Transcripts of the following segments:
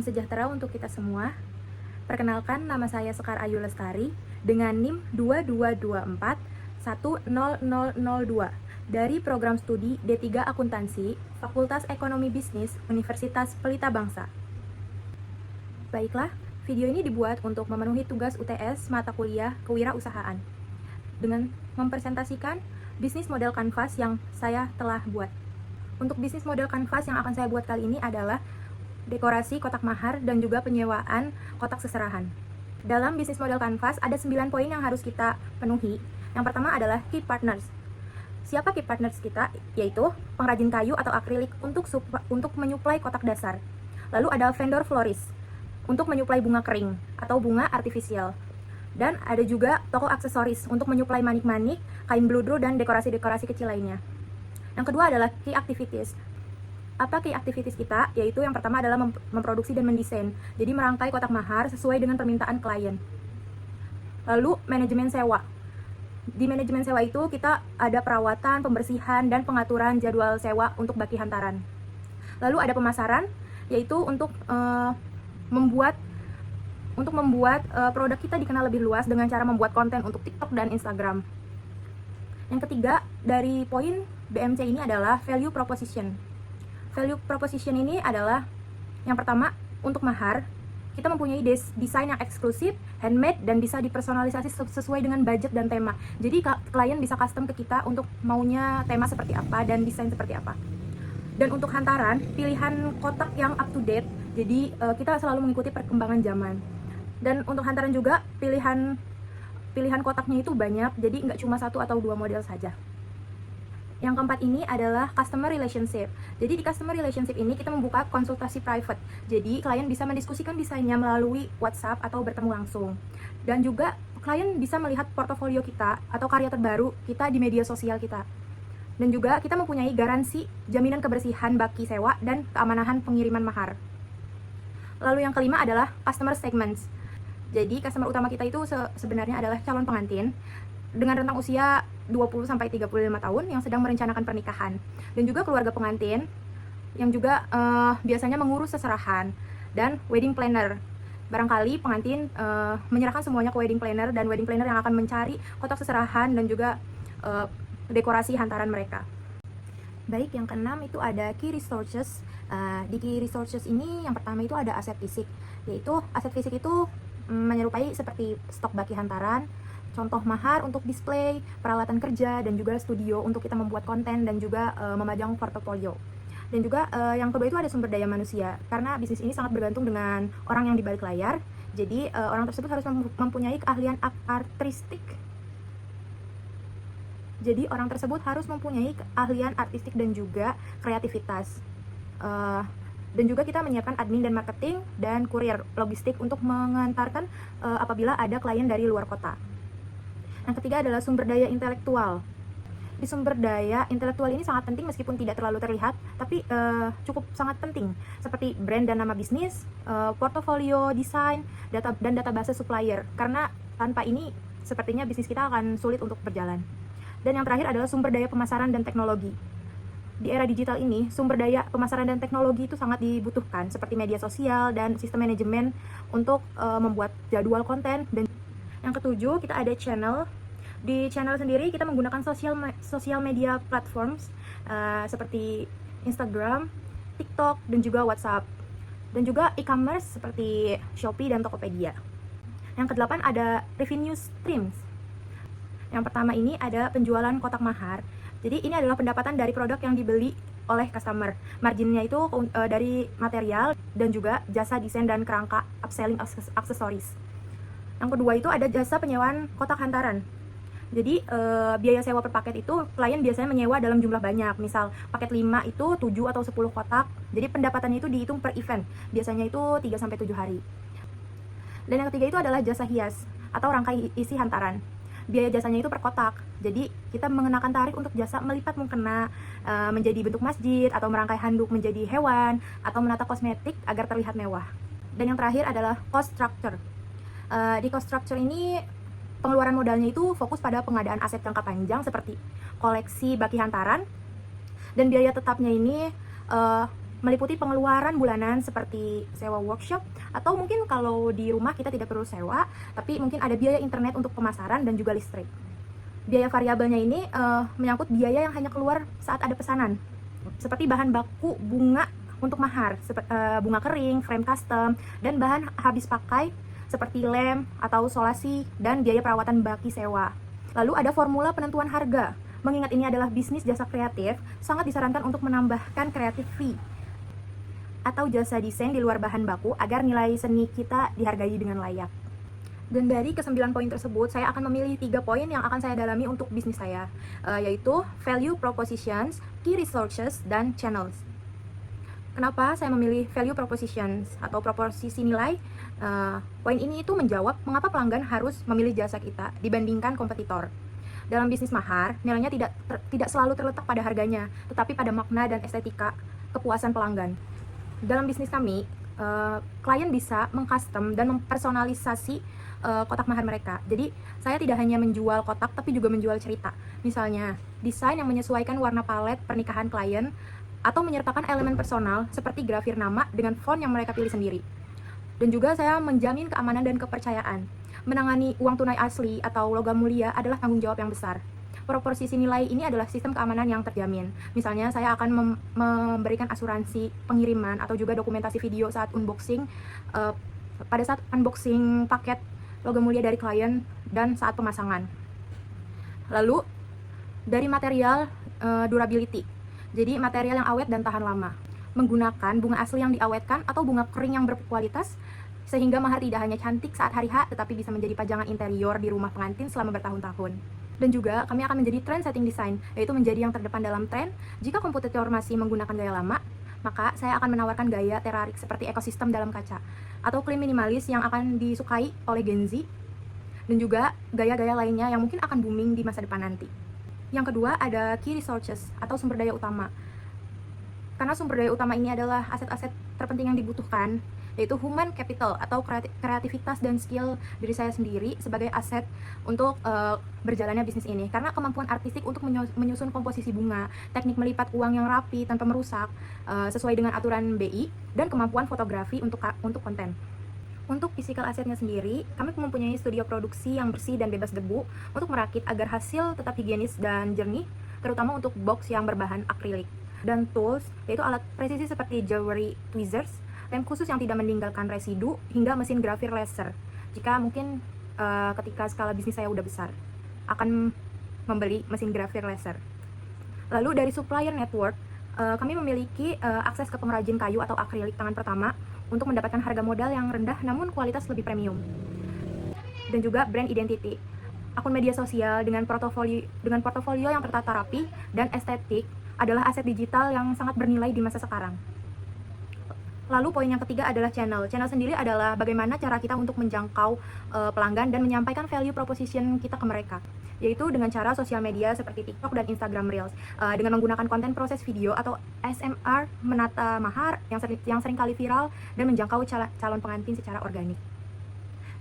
Salam sejahtera untuk kita semua. Perkenalkan, nama saya Sekar Ayu Lestari dengan NIM 2224100002 dari program studi D3 Akuntansi, Fakultas Ekonomi Bisnis, Universitas Pelita Bangsa. Baiklah, video ini dibuat untuk memenuhi tugas UTS mata kuliah Kewirausahaan dengan mempresentasikan bisnis model kanvas yang saya telah buat. Untuk bisnis model kanvas yang akan saya buat kali ini adalah dekorasi kotak mahar dan juga penyewaan kotak seserahan. Dalam bisnis model kanvas ada 9 poin yang harus kita penuhi. Yang pertama adalah key partners. Siapa key partners kita? Yaitu pengrajin kayu atau akrilik untuk menyuplai kotak dasar. Lalu ada vendor florist untuk menyuplai bunga kering atau bunga artifisial. Dan ada juga toko aksesoris untuk menyuplai manik-manik, kain bludru, dan dekorasi-dekorasi kecil lainnya. Yang kedua adalah key activities. Apa key activities kita? Yaitu yang pertama adalah memproduksi dan mendesain. Jadi merangkai kotak mahar sesuai dengan permintaan klien. Lalu manajemen sewa. Di manajemen sewa itu kita ada perawatan, pembersihan, dan pengaturan jadwal sewa untuk baki hantaran. Lalu ada pemasaran, yaitu untuk membuat produk kita dikenal lebih luas dengan cara membuat konten untuk TikTok dan Instagram. Yang ketiga dari poin BMC ini adalah value proposition. Value proposition ini adalah yang pertama, untuk mahar kita mempunyai desain yang eksklusif, handmade, dan bisa dipersonalisasi sesuai dengan budget dan tema. Jadi klien bisa custom ke kita untuk maunya tema seperti apa dan desain seperti apa. Dan untuk hantaran, pilihan kotak yang up to date. Jadi kita selalu mengikuti perkembangan zaman. Dan untuk hantaran juga pilihan kotaknya itu banyak, jadi nggak cuma 1 atau 2 model saja. Yang keempat ini adalah customer relationship. Jadi di customer relationship ini kita membuka konsultasi private. Jadi klien bisa mendiskusikan desainnya melalui WhatsApp atau bertemu langsung. Dan juga klien bisa melihat portofolio kita atau karya terbaru kita di media sosial kita. Dan juga kita mempunyai garansi jaminan kebersihan baki sewa dan keamanan pengiriman mahar. Lalu yang kelima adalah customer segments. Jadi customer utama kita itu sebenarnya adalah calon pengantin dengan rentang usia 20-35 tahun yang sedang merencanakan pernikahan, dan juga keluarga pengantin yang juga biasanya mengurus seserahan, dan wedding planner. Barangkali pengantin menyerahkan semuanya ke wedding planner, dan wedding planner yang akan mencari kotak seserahan dan juga dekorasi hantaran mereka. Baik, yang keenam itu ada key resources. Di key resources ini yang pertama itu ada aset fisik, yaitu aset fisik itu menyerupai seperti stok baki hantaran, contoh mahar untuk display, peralatan kerja, dan juga studio untuk kita membuat konten dan juga memajang portofolio. Dan juga yang kedua itu ada sumber daya manusia, karena bisnis ini sangat bergantung dengan orang yang di balik layar. Jadi orang tersebut harus mempunyai keahlian artistik. Jadi orang tersebut harus mempunyai keahlian artistik dan juga kreativitas. Dan juga kita menyiapkan admin dan marketing dan kurir logistik untuk mengantarkan apabila ada klien dari luar kota. Yang ketiga adalah sumber daya intelektual. Di sumber daya intelektual ini sangat penting meskipun tidak terlalu terlihat, tapi cukup sangat penting, seperti brand dan nama bisnis, portofolio, desain, dan database supplier. Karena tanpa ini sepertinya bisnis kita akan sulit untuk berjalan. Dan yang terakhir adalah sumber daya pemasaran dan teknologi. Di era digital ini, sumber daya pemasaran dan teknologi itu sangat dibutuhkan, seperti media sosial dan sistem manajemen untuk membuat jadwal konten. Dan yang ketujuh, kita ada channel. Di channel sendiri kita menggunakan sosial media platforms seperti Instagram, TikTok, dan juga WhatsApp. Dan juga e-commerce seperti Shopee dan Tokopedia. Yang kedelapan ada revenue streams. Yang pertama ini ada penjualan kotak mahar. Jadi ini adalah pendapatan dari produk yang dibeli oleh customer. Marginnya itu dari material dan juga jasa desain dan kerangka upselling aksesoris. Yang kedua itu ada jasa penyewaan kotak hantaran. Jadi biaya sewa per paket itu klien biasanya menyewa dalam jumlah banyak. Misal paket 5 itu 7 atau 10 kotak. Jadi pendapatannya itu dihitung per event. Biasanya itu 3-7 hari. Dan yang ketiga itu adalah jasa hias atau rangkai isi hantaran. Biaya jasanya itu per kotak. Jadi kita mengenakan tarif untuk jasa melipat mukena menjadi bentuk masjid, atau merangkai handuk menjadi hewan, atau menata kosmetik agar terlihat mewah. Dan yang terakhir adalah cost structure. Di cost structure ini pengeluaran modalnya itu fokus pada pengadaan aset jangka panjang seperti koleksi baki hantaran, dan biaya tetapnya ini meliputi pengeluaran bulanan seperti sewa workshop, atau mungkin kalau di rumah kita tidak perlu sewa, tapi mungkin ada biaya internet untuk pemasaran dan juga listrik. Biaya variabelnya ini menyangkut biaya yang hanya keluar saat ada pesanan, seperti bahan baku bunga untuk mahar, bunga kering, frame custom, dan bahan habis pakai seperti lem atau solasi, dan biaya perawatan baki sewa. Lalu ada formula penentuan harga. Mengingat ini adalah bisnis jasa kreatif, sangat disarankan untuk menambahkan creative fee atau jasa desain di luar bahan baku agar nilai seni kita dihargai dengan layak. Dan dari ke-9 poin tersebut, saya akan memilih 3 poin yang akan saya dalami untuk bisnis saya, yaitu value propositions, key resources, dan channels. Kenapa saya memilih value propositions atau proposisi nilai? Poin ini itu menjawab mengapa pelanggan harus memilih jasa kita dibandingkan kompetitor. Dalam bisnis mahar, nilainya tidak selalu terletak pada harganya, tetapi pada makna dan estetika kepuasan pelanggan. Dalam bisnis kami, klien bisa mengcustom dan mempersonalisasi kotak mahar mereka. Jadi, saya tidak hanya menjual kotak, tapi juga menjual cerita. Misalnya, desain yang menyesuaikan warna palet pernikahan klien, atau menyertakan elemen personal seperti grafir nama dengan font yang mereka pilih sendiri. Dan juga saya menjamin keamanan dan kepercayaan. Menangani uang tunai asli atau logam mulia adalah tanggung jawab yang besar. Proposisi nilai ini adalah sistem keamanan yang terjamin. Misalnya, saya akan memberikan asuransi pengiriman atau juga dokumentasi video saat unboxing, pada saat unboxing paket logam mulia dari klien dan saat pemasangan. Lalu, dari material durability, jadi material yang awet dan tahan lama. Menggunakan bunga asli yang diawetkan atau bunga kering yang berkualitas, sehingga mahar tidak hanya cantik saat hari H, tetapi bisa menjadi pajangan interior di rumah pengantin selama bertahun-tahun. Dan juga kami akan menjadi trend setting design, yaitu menjadi yang terdepan dalam tren. Jika kompetitor masih menggunakan gaya lama, maka saya akan menawarkan gaya terarik seperti ekosistem dalam kaca, atau klaim minimalis yang akan disukai oleh Gen Z, dan juga gaya-gaya lainnya yang mungkin akan booming di masa depan nanti. Yang kedua ada key resources atau sumber daya utama. Karena sumber daya utama ini adalah aset-aset terpenting yang dibutuhkan, yaitu human capital atau kreativitas dan skill diri saya sendiri sebagai aset untuk berjalannya bisnis ini. Karena kemampuan artistik untuk menyusun komposisi bunga, teknik melipat uang yang rapi tanpa merusak sesuai dengan aturan BI, dan kemampuan fotografi untuk konten. Untuk physical asetnya sendiri, kami mempunyai studio produksi yang bersih dan bebas debu untuk merakit agar hasil tetap higienis dan jernih, terutama untuk box yang berbahan akrilik. Dan tools, yaitu alat presisi seperti jewelry tweezers, lem khusus yang tidak meninggalkan residu, hingga mesin grafir laser. Jika mungkin ketika skala bisnis saya udah besar, akan membeli mesin grafir laser. Lalu dari supplier network, kami memiliki akses ke pengrajin kayu atau akrilik tangan pertama untuk mendapatkan harga modal yang rendah namun kualitas lebih premium. Dan juga brand identity, akun media sosial dengan portofolio yang tertata rapi dan estetik adalah aset digital yang sangat bernilai di masa sekarang. Lalu poin yang ketiga adalah channel. Channel sendiri adalah bagaimana cara kita untuk menjangkau pelanggan dan menyampaikan value proposition kita ke mereka, yaitu dengan cara sosial media seperti TikTok dan Instagram Reels, dengan menggunakan konten proses video atau SMR menata mahar yang sering kali viral dan menjangkau calon pengantin secara organik.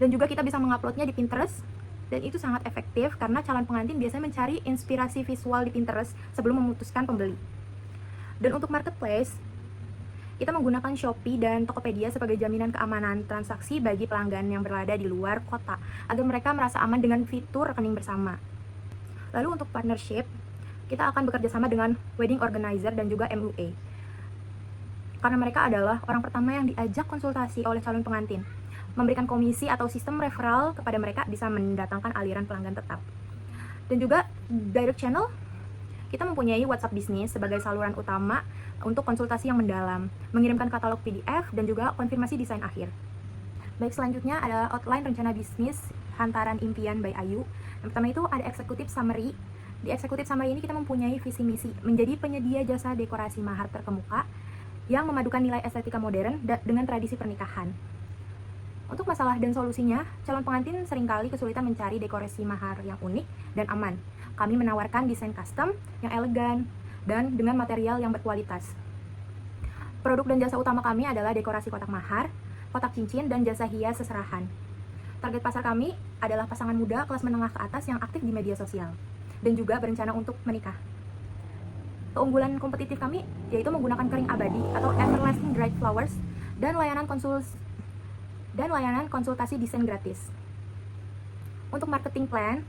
Dan juga kita bisa menguploadnya di Pinterest, dan itu sangat efektif karena calon pengantin biasanya mencari inspirasi visual di Pinterest sebelum memutuskan pembeli. Dan untuk marketplace, kita menggunakan Shopee dan Tokopedia sebagai jaminan keamanan transaksi bagi pelanggan yang berada di luar kota, agar mereka merasa aman dengan fitur rekening bersama. Lalu untuk partnership, kita akan bekerja sama dengan wedding organizer dan juga MUA, karena mereka adalah orang pertama yang diajak konsultasi oleh calon pengantin. Memberikan komisi atau sistem referral kepada mereka bisa mendatangkan aliran pelanggan tetap. Dan juga direct channel, kita mempunyai WhatsApp Business sebagai saluran utama untuk konsultasi yang mendalam, mengirimkan katalog PDF, dan juga konfirmasi desain akhir. Baik, selanjutnya ada outline rencana bisnis Hantaran Impian by Ayu. Yang pertama itu ada executive summary. Di executive summary ini kita mempunyai visi misi menjadi penyedia jasa dekorasi mahar terkemuka yang memadukan nilai estetika modern dengan tradisi pernikahan. Untuk masalah dan solusinya, calon pengantin seringkali kesulitan mencari dekorasi mahar yang unik dan aman. Kami menawarkan desain custom yang elegan dan dengan material yang berkualitas. Produk dan jasa utama kami adalah dekorasi kotak mahar, kotak cincin, dan jasa hias seserahan. Target pasar kami adalah pasangan muda kelas menengah ke atas yang aktif di media sosial dan juga berencana untuk menikah. Keunggulan kompetitif kami yaitu menggunakan kering abadi atau everlasting dried flowers dan layanan konsultasi desain gratis. Untuk marketing plan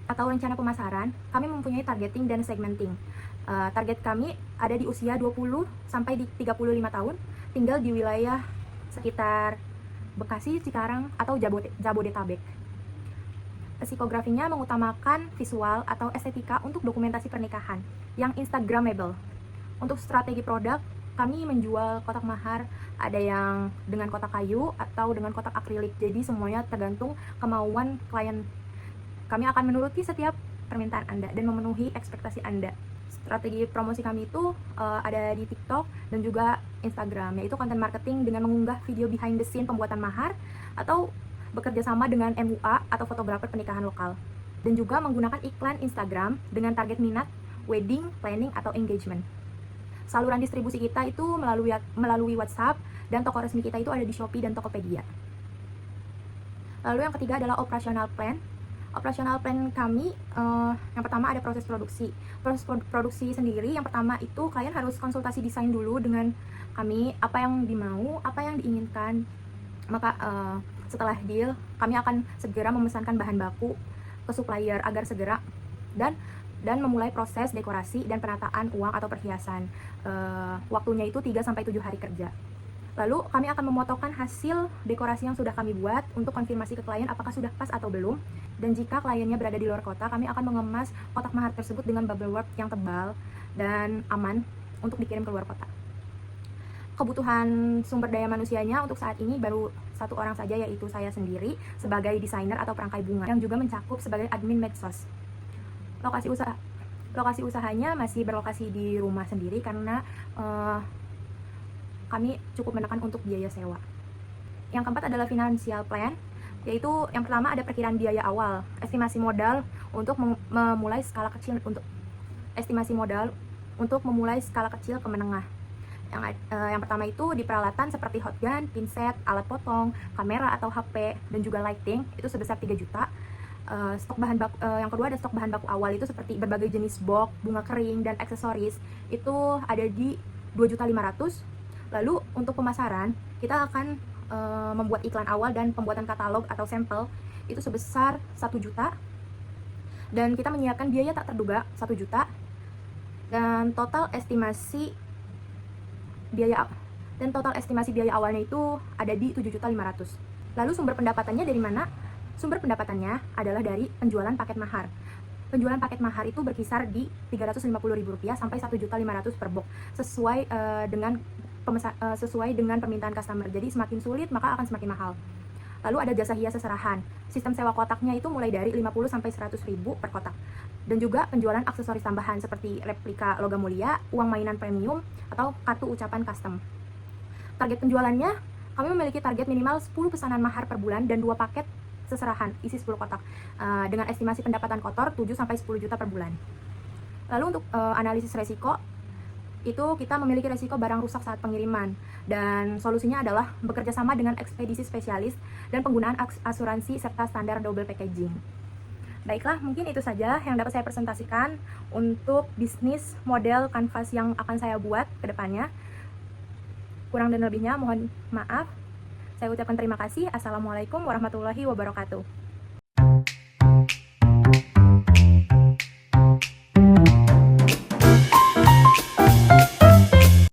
atau rencana pemasaran, kami mempunyai targeting dan segmenting. Target kami ada di usia 20 sampai di 35 tahun, tinggal di wilayah sekitar Bekasi, Cikarang, atau Jabodetabek. Psikografinya mengutamakan visual atau estetika untuk dokumentasi pernikahan yang instagramable. Untuk strategi produk, kami menjual kotak mahar, ada yang dengan kotak kayu atau dengan kotak akrilik. Jadi semuanya tergantung kemauan klien. Kami akan menuruti setiap permintaan Anda dan memenuhi ekspektasi Anda. Strategi promosi kami itu ada di TikTok dan juga Instagram, yaitu konten marketing dengan mengunggah video behind the scene pembuatan mahar atau bekerja sama dengan MUA atau fotografer pernikahan lokal, dan juga menggunakan iklan Instagram dengan target minat wedding planning atau engagement. Saluran distribusi kita itu melalui WhatsApp, dan toko resmi kita itu ada di Shopee dan Tokopedia. Lalu yang ketiga adalah operational plan. Operational plan kami, yang pertama ada proses produksi. Proses produksi sendiri, yang pertama itu kalian harus konsultasi desain dulu dengan kami, apa yang dimau, apa yang diinginkan. Maka setelah deal, kami akan segera memesankan bahan baku ke supplier agar segera dan memulai proses dekorasi dan penataan uang atau perhiasan. Waktunya itu 3-7 hari kerja. Lalu kami akan memotongkan hasil dekorasi yang sudah kami buat untuk konfirmasi ke klien apakah sudah pas atau belum. Dan jika kliennya berada di luar kota, kami akan mengemas kotak mahar tersebut dengan bubble wrap yang tebal dan aman untuk dikirim ke luar kota. Kebutuhan sumber daya manusianya untuk saat ini baru 1 orang saja, yaitu saya sendiri sebagai desainer atau perangkai bunga yang juga mencakup sebagai admin medsos. Lokasi usahanya masih berlokasi di rumah sendiri karena kami cukup menekan untuk biaya sewa. Yang keempat adalah financial plan, yaitu yang pertama ada perkiraan biaya awal, estimasi modal untuk memulai skala kecil ke menengah. Yang pertama itu di peralatan seperti hot gun, pinset, alat potong, kamera atau HP, dan juga lighting itu sebesar 3 juta. Yang kedua ada stok bahan baku awal itu seperti berbagai jenis box, bunga kering, dan aksesoris itu ada di 2.500.000. Lalu untuk pemasaran, kita akan membuat iklan awal dan pembuatan katalog atau sampel itu sebesar 1 juta. Dan kita menyiapkan biaya tak terduga 1 juta. Dan total estimasi biaya awalnya itu ada di 7.500.000. Lalu sumber pendapatannya dari mana? Sumber pendapatannya adalah dari penjualan paket mahar. Penjualan paket mahar itu berkisar di Rp350.000 sampai Rp1.500.000 per box, sesuai dengan permintaan customer. Jadi semakin sulit maka akan semakin mahal. Lalu ada jasa hias seserahan. Sistem sewa kotaknya itu mulai dari 50 sampai 100.000 per kotak. Dan juga penjualan aksesoris tambahan seperti replika logam mulia, uang mainan premium, atau kartu ucapan custom. Target penjualannya, kami memiliki target minimal 10 pesanan mahar per bulan dan 2 paket seserahan isi 10 kotak dengan estimasi pendapatan kotor 7 sampai 10 juta per bulan. Lalu untuk analisis resiko, itu kita memiliki resiko barang rusak saat pengiriman, dan solusinya adalah bekerja sama dengan ekspedisi spesialis dan penggunaan asuransi serta standar double packaging. Baiklah, mungkin itu saja yang dapat saya presentasikan untuk bisnis model kanvas yang akan saya buat ke depannya. Kurang dan lebihnya mohon maaf. Saya ucapkan terima kasih. Assalamualaikum warahmatullahi wabarakatuh.